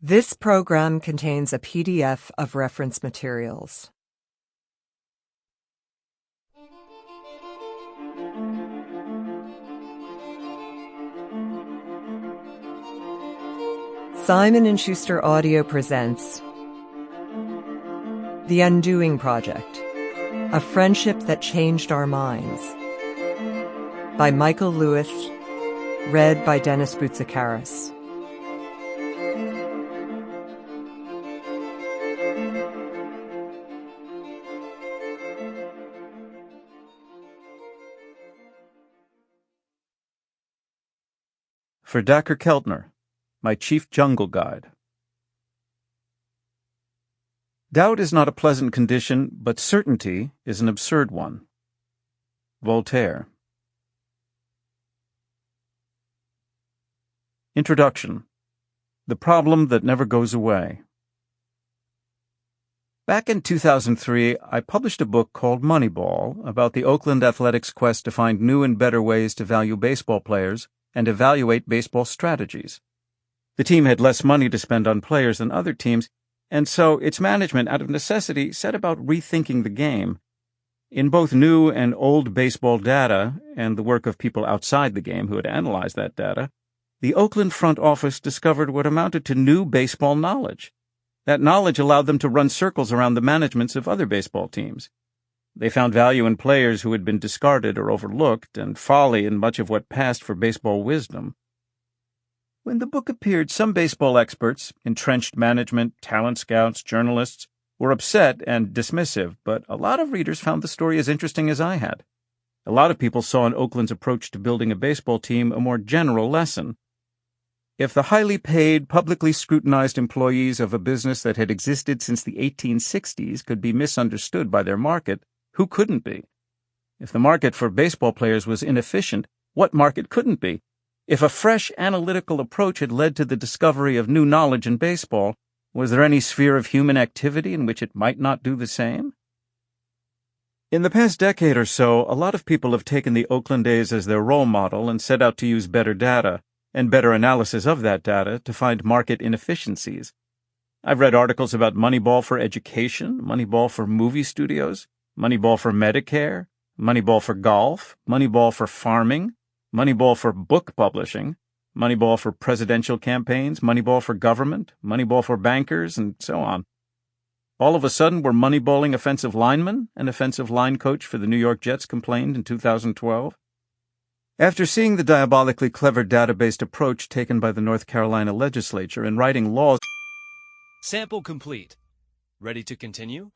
This program contains a PDF of reference materials. Simon & Schuster Audio presents The Undoing Project, A Friendship That Changed Our Minds, by Michael Lewis, read by Dennis Boutsikaris. For Dacher Keltner, my chief jungle guide. Doubt is not a pleasant condition, but certainty is an absurd one. Voltaire. Introduction. The problem that never goes away. Back in 2003, I published a book called Moneyball about the Oakland Athletics' quest to find new and better ways to value baseball players and evaluate baseball strategies. The team had less money to spend on players than other teams, and so its management, out of necessity, set about rethinking the game. In both new and old baseball data, and the work of people outside the game who had analyzed that data, the Oakland front office discovered what amounted to new baseball knowledge. That knowledge allowed them to run circles around the managements of other baseball teams. They found value in players who had been discarded or overlooked, and folly in much of what passed for baseball wisdom. When the book appeared, some baseball experts, entrenched management, talent scouts, journalists, were upset and dismissive, but a lot of readers found the story as interesting as I had. A lot of people saw in Oakland's approach to building a baseball team a more general lesson. If the highly paid, publicly scrutinized employees of a business that had existed since the 1860s could be misunderstood by their market, who couldn't be? If the market for baseball players was inefficient, what market couldn't be? If a fresh analytical approach had led to the discovery of new knowledge in baseball, was there any sphere of human activity in which it might not do the same? In the past decade or so, a lot of people have taken the Oakland A's as their role model and set out to use better data, and better analysis of that data, to find market inefficiencies. I've read articles about Moneyball for education, Moneyball for movie studios, Moneyball for Medicare, Moneyball for golf, Moneyball for farming, Moneyball for book publishing, Moneyball for presidential campaigns, Moneyball for government, Moneyball for bankers, and so on. All of a sudden, we're moneyballing offensive linemen, an offensive line coach for the New York Jets complained in 2012. After seeing the diabolically clever data-based approach taken by the North Carolina legislature in writing laws... Sample complete. Ready to continue?